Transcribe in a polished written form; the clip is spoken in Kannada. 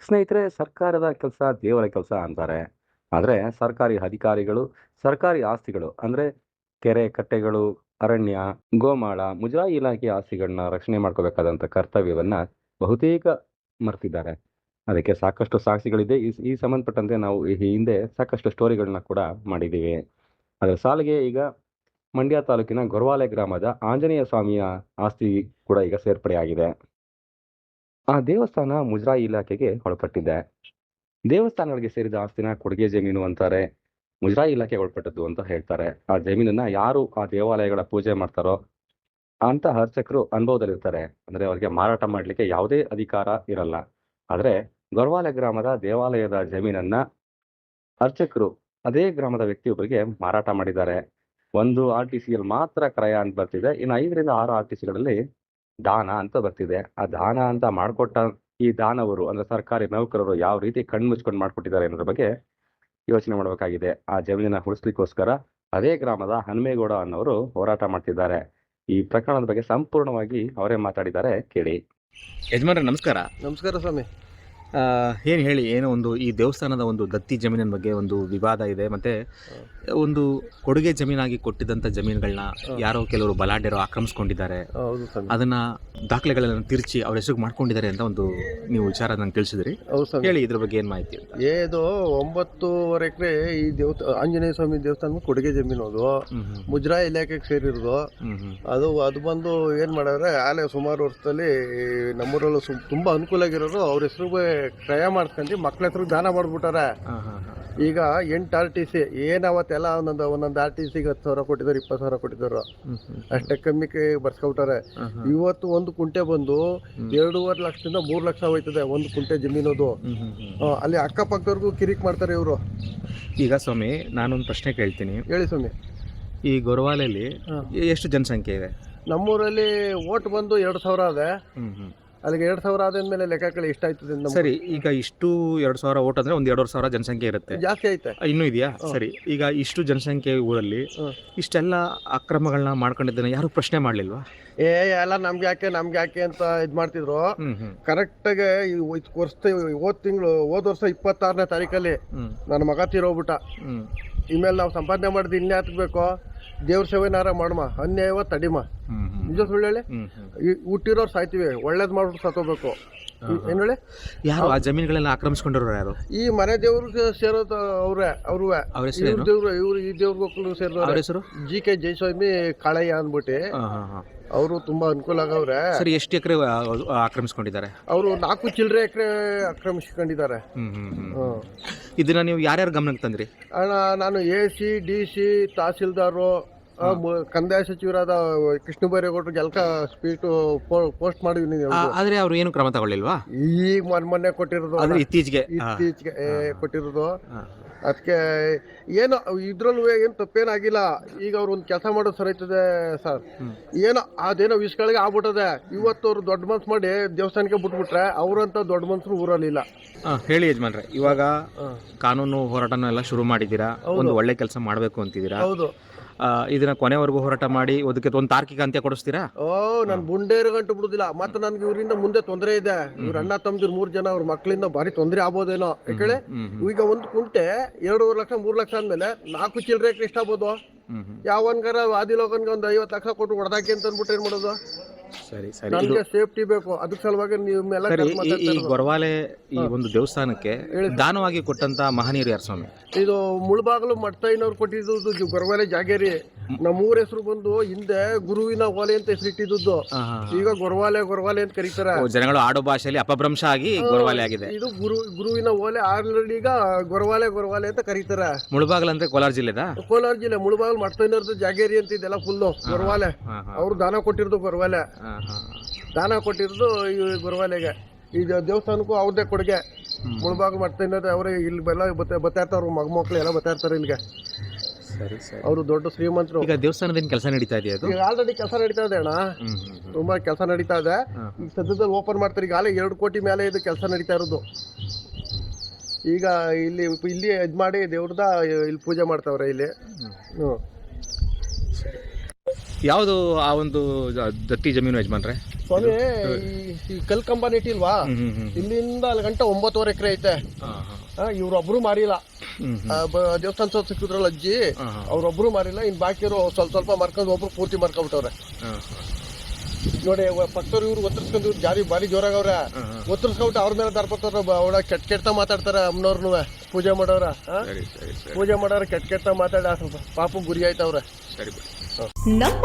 ಸ್ನೇಹಿತರೆ, ಸರ್ಕಾರದ ಕೆಲಸ ದೇವರ ಕೆಲಸ ಅಂತಾರೆ. ಆದರೆ ಸರ್ಕಾರಿ ಅಧಿಕಾರಿಗಳು ಸರ್ಕಾರಿ ಆಸ್ತಿಗಳು ಅಂದರೆ ಕೆರೆ, ಕಟ್ಟೆಗಳು, ಅರಣ್ಯ, ಗೋಮಾಳ, ಮುಜರಾಯಿ ಇಲಾಖೆ ಆಸ್ತಿಗಳನ್ನ ರಕ್ಷಣೆ ಮಾಡ್ಕೋಬೇಕಾದಂಥ ಕರ್ತವ್ಯವನ್ನ ಬಹುತೇಕ ಮರ್ತಿದ್ದಾರೆ. ಅದಕ್ಕೆ ಸಾಕಷ್ಟು ಸಾಕ್ಷಿಗಳಿದೆ. ಈ ಸಂಬಂಧಪಟ್ಟಂತೆ ನಾವು ಈ ಹಿಂದೆ ಸಾಕಷ್ಟು ಸ್ಟೋರಿಗಳನ್ನ ಕೂಡ ಮಾಡಿದ್ದೀವಿ. ಅದರ ಸಾಲಿಗೆ ಈಗ ಮಂಡ್ಯ ತಾಲೂಕಿನ ಗೊರವಾಲೆ ಗ್ರಾಮದ ಆಂಜನೇಯ ಸ್ವಾಮಿಯ ಆಸ್ತಿ ಕೂಡ ಈಗ ಸೇರ್ಪಡೆಯಾಗಿದೆ. ಆ ದೇವಸ್ಥಾನ ಮುಜರಾಯಿ ಇಲಾಖೆಗೆ ಒಳಪಟ್ಟಿದೆ. ದೇವಸ್ಥಾನಗಳಿಗೆ ಸೇರಿದ ಆಸ್ತಿನ ಕೊಡುಗೆ ಜಮೀನು ಅಂತಾರೆ. ಮುಜರಾಯಿ ಇಲಾಖೆಗೆ ಒಳಪಟ್ಟದ್ದು ಅಂತ ಹೇಳ್ತಾರೆ. ಆ ಜಮೀನನ್ನ ಯಾರು ಆ ದೇವಾಲಯಗಳ ಪೂಜೆ ಮಾಡ್ತಾರೋ ಅಂತ ಅರ್ಚಕರು ಅನುಭವದಲ್ಲಿರ್ತಾರೆ. ಅಂದ್ರೆ ಅವರಿಗೆ ಮಾರಾಟ ಮಾಡ್ಲಿಕ್ಕೆ ಯಾವುದೇ ಅಧಿಕಾರ ಇರಲ್ಲ. ಆದ್ರೆ ಗೊರವಾಲೆ ಗ್ರಾಮದ ದೇವಾಲಯದ ಜಮೀನನ್ನ ಅರ್ಚಕರು ಅದೇ ಗ್ರಾಮದ ವ್ಯಕ್ತಿಯೊಬ್ಬರಿಗೆ ಮಾರಾಟ ಮಾಡಿದ್ದಾರೆ. ಒಂದು RTCಯಲ್ಲಿ ಮಾತ್ರ ಕ್ರಯ ಅಂತ ಬರ್ತಿದೆ. ಇನ್ನು 5ರಿಂದ 6 RTCಗಳಲ್ಲಿ ದಾನ ಅಂತ ಬರ್ತಿದೆ. ಆ ದಾನ ಅಂತ ಮಾಡಿಕೊಟ್ಟ ಈ ದಾನವರು ಅಂದ್ರೆ ಸರ್ಕಾರಿ ನೌಕರರು ಯಾವ ರೀತಿ ಕಣ್ಮುಚ್ಕೊಂಡು ಮಾಡ್ಕೊಟ್ಟಿದ್ದಾರೆ ಅನ್ನೋದ್ರ ಬಗ್ಗೆ ಯೋಚನೆ ಮಾಡಬೇಕಾಗಿದೆ. ಆ ಜಮೀನನ್ನ ಉಳಿಸ್ಲಿಕ್ಕೋಸ್ಕರ ಅದೇ ಗ್ರಾಮದ ಹನುಮೇಗೌಡ ಅನ್ನೋರು ಹೋರಾಟ ಮಾಡ್ತಿದ್ದಾರೆ. ಈ ಪ್ರಕರಣದ ಬಗ್ಗೆ ಸಂಪೂರ್ಣವಾಗಿ ಅವರೇ ಮಾತಾಡಿದ್ದಾರೆ, ಕೇಳಿ. ಯಜಮಾನ್ರೆ ನಮಸ್ಕಾರ. ನಮಸ್ಕಾರ ಸ್ವಾಮಿ. ಏನು ಹೇಳಿ, ಏನೋ ಒಂದು ಈ ದೇವಸ್ಥಾನದ ಒಂದು ದತ್ತಿ ಜಮೀನಿನ ಬಗ್ಗೆ ಒಂದು ವಿವಾದ ಇದೆ. ಮತ್ತು ಒಂದು ಕೊಡುಗೆ ಜಮೀನಾಗಿ ಕೊಟ್ಟಿದ್ದಂಥ ಜಮೀನುಗಳನ್ನ ಯಾರೋ ಕೆಲವರು ಬಲಾಢ್ಯರು ಆಕ್ರಮಿಸ್ಕೊಂಡಿದ್ದಾರೆ. ಹೌದು ಸ್ವಾಮಿ. ಅದನ್ನು ದಾಖಲೆಗಳನ್ನು ತಿರುಚಿ ಅವ್ರ ಹೆಸರು ಮಾಡ್ಕೊಂಡಿದ್ದಾರೆ ಅಂತ ಒಂದು ನೀವು ವಿಚಾರ ನಂಗೆ ತಿಳಿಸಿದ್ರಿ. ಹೌದು ಸ್ವಾಮಿ. ಹೇಳಿ ಇದ್ರ ಬಗ್ಗೆ ಏನು ಮಾಹಿತಿ ಅಂತ. ಇದು 9.5 ಎಕರೆ ಈ ಆಂಜನೇಯ ಸ್ವಾಮಿ ದೇವಸ್ಥಾನ ಕೊಡುಗೆ ಜಮೀನು. ಅದು ಮುಜರಾಯಿ ಇಲಾಖೆಗೆ ಸೇರಿರೋದು. ಅದು ಬಂದು ಏನು ಮಾಡಿದ್ರೆ ಆಲೆ ಸುಮಾರು ವರ್ಷದಲ್ಲಿ ನಮ್ಮೂರಲ್ಲೂ ತುಂಬ ಅನುಕೂಲ ಆಗಿರೋರು ಅವ್ರ ಹೆಸರಿಗೆ ಕ್ರಯ ಮಾಡ್ಕೊಂಡು ಮಕ್ಳ ಹೆಸರು ದಾನ ಮಾಡ್ಬಿಟ್ಟಾರೆ. ಈಗ 8 RTC ಏನು ಅವತ್ತೆಲ್ಲ ಒಂದೊಂದು RTCಗೆ 10,000 ಕೊಟ್ಟಿದ್ದಾರೆ, 20,000 ಕೊಟ್ಟಿದ್ದಾರೆ. ಅಷ್ಟೇ ಕಮ್ಮಿಗೆ ಬರ್ಸ್ಕೊಬಿಟ್ಟಾರೆ. ಇವತ್ತು ಒಂದು ಕುಂಟೆ ಬಂದು 2.5 ಲಕ್ಷದಿಂದ 3 ಲಕ್ಷ ಹೋಯ್ತದೆ ಒಂದು ಕುಂಟೆ ಜಮೀನದು. ಅಲ್ಲಿ ಅಕ್ಕಪಕ್ಕದವ್ರಿಗೂ ಕಿರಿಕ್ ಮಾಡ್ತಾರೆ ಇವರು. ಈಗ ಸ್ವಾಮಿ, ನಾನೊಂದು ಪ್ರಶ್ನೆ ಕೇಳ್ತೀನಿ. ಹೇಳಿ ಸ್ವಾಮಿ. ಈ ಗೊರವಾಲೆಯಲ್ಲಿ ಎಷ್ಟು ಜನಸಂಖ್ಯೆ ಇದೆ? ನಮ್ಮೂರಲ್ಲಿ ಓಟ್ ಬಂದು 2,000 ಅದೇ. ಅಲ್ಲಿಗೆ 2,000 ಆದ್ಮೇಲೆ ಲೆಕ್ಕಗಳು ಎಷ್ಟಾಯ್ತದೆ? ಸರಿ, ಈಗ ಇಷ್ಟು 2,000 ಓಟ್ ಅಂದ್ರೆ ಒಂದು 2,500 ಜನಸಂಖ್ಯೆ ಇರುತ್ತೆ. ಜಾಸ್ತಿ ಐತೆ. ಇನ್ನೂ ಇದೆಯಾ? ಸರಿ, ಈಗ ಇಷ್ಟು ಜನಸಂಖ್ಯೆ ಊರಲ್ಲಿ ಇಷ್ಟೆಲ್ಲ ಅಕ್ರಮಗಳನ್ನ ಮಾಡ್ಕೊಂಡಿದ್ದನ್ನ ಯಾರು ಪ್ರಶ್ನೆ ಮಾಡ್ಲಿಲ್ವಾ? ಎಲ್ಲ ನಮ್ಗೆ ಯಾಕೆ ಅಂತ ಇದ್ ಮಾಡ್ತಿದ್ರು. ಕರೆಕ್ಟಾಗಿ ಹೋದ ವರ್ಷ 26ನೇ ತಾರೀಕಲ್ಲಿ ನನ್ನ ಮಗ ತೀರೋಗ್ಬಿಟ್ಟ. ಇನ್ಮೇಲೆ ನಾವು ಸಂಪಾದನೆ ಮಾಡಿದ್ ಇನ್ನೇ ಹತ್ಬೇಕು, ದೇವ್ರ ಸೇವೆನಾರ ಮಾಡಮ, ಅನ್ಯಾಯವ ತಡಿಮ. ನಿಜ ಸುಳ್ಳು ಹೇಳಿ, ಹುಟ್ಟಿರೋರು ಸಾಯ್ತೀವಿ, ಒಳ್ಳೇದ್ ಮಾಡ್ಬಿಟ್ಟು ಸತ್ತೋಗ್ಬೇಕು. ಏನ್ ಹೇಳಿ? ಯಾರು ಆ ಜಮೀನುಗಳೆಲ್ಲ ಆಕ್ರಮಿಸ್ಕೊಂಡಿರೋರು ಯಾರು? ಈ ಮನೆ ದೇವ್ರಿಗೆ ಸೇರೋದು ಅವ್ರೇ. ದೇವ್ರು ಈ ದೇವ್ರ ಮಕ್ಕಳು ಸೇರಿದವ್ರ ಹೆಸರು GK ಜಯಸ್ವಾಮಿ ಕಾಳಯ್ಯ ಅಂದ್ಬಿಟ್ಟು. ಅವರು ತುಂಬಾ ಅನುಕೂಲ ಆಗವ್ರೆ. ಸರಿ, ಎಷ್ಟು ಎಕರೆ ಆಕ್ರಮಿಸ್ಕೊಂಡಿದ್ದಾರೆ? ಅವರು 4 ಚಿಲ್ಲರೆ ಎಕರೆ ಆಕ್ರಮಿಸ್ಕೊಂಡಿದ್ದಾರೆ. ಇದನ್ನ ನೀವು ಯಾರ್ಯಾರು ಗಮನಕ್ಕೆ ತಂದ್ರಿ? ನಾನು AC DC ತಹಸೀಲ್ದಾರು, ಕಂದಾಯ ಸಚಿವರಾದ ಕೃಷ್ಣ ಬೈರೇಗೌಡರಿಗೆ ಎಲ್ಲ ಸ್ಪೀಟು ಪೋಸ್ಟ್ ಮಾಡಿದೀನಿ. ಆದ್ರೆ ಅವ್ರು ಏನು ಕ್ರಮ ತಗೊಳ್ಳಿಲ್ವಾ? ಈಗ ಮೊನ್ನೆ ಕೊಟ್ಟಿರೋದು, ಇತ್ತೀಚೆಗೆ ಕೊಟ್ಟಿರೋದು. ಅದಕ್ಕೆ ಏನು ಇದ್ರಲ್ಲೂ ಏನು ತಪ್ಪೇನಾಗಿಲ್ಲ. ಈಗ ಅವ್ರು ಒಂದು ಕೆಲಸ ಮಾಡೋದು ಸರಿತದೆ ಸರ್. ಏನೋ ಅದೇನೋ ವಿಷಯಗಳಿಗೆ ಆಗ್ಬಿಟ್ಟದೆ. ಇವತ್ತು ಅವ್ರು ದೊಡ್ಡ ಮನ್ಸು ಮಾಡಿ ದೇವಸ್ಥಾನಕ್ಕೆ ಬಿಟ್ಬಿಟ್ರೆ ಅವ್ರಂತ ದೊಡ್ಡ ಮನ್ಸರು ಊರಲ್ಲಿಲ್ಲ. ಹೇಳಿ ಯಜಮಾನ್ರೆ, ಇವಾಗ ಕಾನೂನು ಹೋರಾಟನ ಎಲ್ಲ ಶುರು ಮಾಡಿದ್ದೀರಾ, ಒಂದು ಒಳ್ಳೆ ಕೆಲಸ ಮಾಡಬೇಕು ಅಂತಿದ್ದೀರಾ. ಹೌದು. ಇದನ್ನ ಕೊನೆವರೆಗೂ ಹೋರಾಟ ಮಾಡಿ ಅದಕ್ಕೆ ಒಂದು ತಾರ್ಕಿಕ ಅಂತ್ಯ ಕೊಡಿಸ್ತೀರಾ? ನಾನು ಬುಂಡೇರು ಗಂಟು ಬಿಡುದಿಲ್ಲ. ಮತ್ತೆ ನನ್ಗೆ ಇವರಿಂದ ಮುಂದೆ ತೊಂದರೆ ಇದೆ. ಇವ್ರ ಅಣ್ಣ ತಮ್ಮದಿರು 3 ಜನ, ಅವ್ರ ಮಕ್ಕಳಿಂದ ಭಾರಿ ತೊಂದರೆ ಆಗ್ಬೋದೇನೋ. ಯಾಕೇಳಿ ಈಗ ಒಂದು ಕುಂಟೆ 2.5 ಲಕ್ಷ 3 ಲಕ್ಷ ಅಂದ್ಮೇಲೆ 4 ಚಿಲ್ಲರೆ ಎಕರೆ ಎಷ್ಟು ಆಗ್ಬೋದು? ಯಾವನ್ಗಾರ ಆದಿಲೋಗನ್ಗೆ ಒಂದು 50 ಲಕ್ಷ ಕೊಟ್ಟು ಹೊಡೆದಾಕಿ ಅಂತ ಅಂದ್ಬಿಟ್ಟು ಏನ್ ಮಾಡೋದು? ಸರಿ ಸರಿ, ನಮ್ಗೆ ಸೇಫ್ಟಿ ಬೇಕು. ಅದ್ರ ಸಲುವಾಗಿ ಈ ಗೊರವಾಲೆ ಈ ಒಂದು ದೇವಸ್ಥಾನಕ್ಕೆ ದಾನವಾಗಿ ಕೊಟ್ಟಂತ ಮಹನೀಯರು ಯಾರು ಸ್ವಾಮಿ? ಇದು ಮುಳಬಾಗಲು ಮಠಯ್ಯನವ್ರು ಕೊಟ್ಟಿದ್ದು ಗೊರವಾಲೆ ಜಾಗೇರಿ. ನಮ್ಮೂರ ಹೆಸರು ಬಂದು ಹಿಂದೆ ಗುರುವಿನ ಓಲೆ ಅಂತ ಹೆಸರಿಟ್ಟಿದ್ದು. ಈಗ ಗೊರವಾಲೆ ಅಂತ ಕರೀತಾರೆ. ಜನಗಳು ಆಡೋ ಭಾಷೆಯಲ್ಲಿ ಅಪಭ್ರಂಶ ಆಗಿ ಗೊರವಾಲೆ ಆಗಿದೆ. ಇದು ಗುರುವಿನ ಓಲೆ ಆಲ್ರೆಡಿ ಈಗ ಗೊರವಾಲೆ ಅಂತ ಕರೀತಾರೆ. ಮುಳಬಾಗಲ್ ಅಂದ್ರೆ ಕೋಲಾರ ಜಿಲ್ಲೆದ? ಕೋಲಾರ ಜಿಲ್ಲೆ ಮುಳಬಾಗಲು ಮಠಯ್ಯನವ್ರದ್ದು ಜಾಗೇರಿ ಅಂತ ಇದೆಲ್ಲ ಫುಲ್ಲು ಗೊರವಾಲೆ. ಅವ್ರು ದಾನ ಕೊಟ್ಟಿರೋದು ಗೊರವಾಲೆ. ದಾನ ಕೊಟ್ಟಿರೋದು ಈ ಗೊರವಾಲೆಗೆ. ಈ ದೇವಸ್ಥಾನಕ್ಕೂ ಅವ್ರದ್ದೇ ಕೊಡುಗೆ. ಮುಳಬಾಗಲು ಮಠಯ್ಯನವ್ರು ಅವರೇ ಇಲ್ಲಿ ಬರ್ತಾ ಇರ್ತಾರೆ. ಮಕ್ಕಳು ಎಲ್ಲ ಬರ್ತಾ ಇರ್ತಾರೆ ಇಲ್ಲಿಗೆ. ಸರಿ ಸರಿ, ಅವರು ದೊಡ್ಡ ಶ್ರೀಮಂತರು. ಈಗ ದೇವಸ್ಥಾನದ ಕೆಲಸ ನಡೀತಾ ಇದೆಯಾ? ಈಗ ಆಲ್ರೆಡಿ ಕೆಲಸ ನಡೀತಾ ಇದೆ ಅಣ್ಣ, ತುಂಬಾ ಕೆಲಸ ನಡೀತಾ ಇದೆ. ಈಗ ಸದ್ಯದಲ್ಲಿ ಓಪನ್ ಮಾಡ್ತಾರೆ. ಈಗ 2 ಕೋಟಿ ಮೇಲೆ ಇದು ಕೆಲಸ ನಡೀತಾ ಇರೋದು. ಈಗ ಇಲ್ಲಿ ಇದ್ ಮಾಡಿ ದೇವ್ರದ ಇಲ್ಲಿ ಪೂಜೆ ಮಾಡ್ತಾವ್ರೆ ಇಲ್ಲಿ. ಯಾವುದು ಆ ಒಂದು ದತ್ತಿ ಜಮೀನು ಯಜಮಾನ್ರೆ? ಸ್ವಾಮಿ ಈ ಕಲ್ ಕಂಬ ನೆಟ್ಟಿಲ್ವಾ, ಇಲ್ಲಿಂದ ಅಲ್ಲಿ ಗಂಟ 9 ಎಕರೆ ಐತೆ. ಇವ್ರೊಬ್ರು ಮಾರಿಲ್ಲ, ದೇವಸ್ಥಾನ ಸಿಕ್ಕಿದ್ರಲ್ಲ ಅಜ್ಜಿ, ಅವ್ರೊಬ್ರು ಮಾರಿಲ್ಲ. ಇನ್ ಬಾಕಿಯವರು ಸ್ವಲ್ಪ ಮಾರ್ಕೊಂಡು ಒಬ್ರು ಪೂರ್ತಿ ಮಾರ್ಕೊಂಡ್ಬಿಟ್ಟವ್ರೆ ನೋಡಿ. ಪಕ್ಕದವ್ರು ಇವ್ರು ಒತ್ತರಿಸ್ಕೊಂಡು ಭಾರಿ ಜೋರಾಗವ್ರೆ, ಒತ್ತರಿಸ್ಕೊಂಬಿಟ್ಟು ಅವ್ರ ಮೇಲೆ ದರ್ಪತ್ತವ್ರ ಅವಳ ಕೆಟ್ಟ ಮಾತಾಡ್ತಾರ. ಅಮ್ಮನವ್ರನು ಪೂಜೆ ಮಾಡೋರ, ಪೂಜೆ ಮಾಡೋರ ಕೆಟ್ಟ ಮಾತಾಡ ಪಾಪ ಗುರಿ ಆಯ್ತವ್ರೆ. ನಮ್ಮ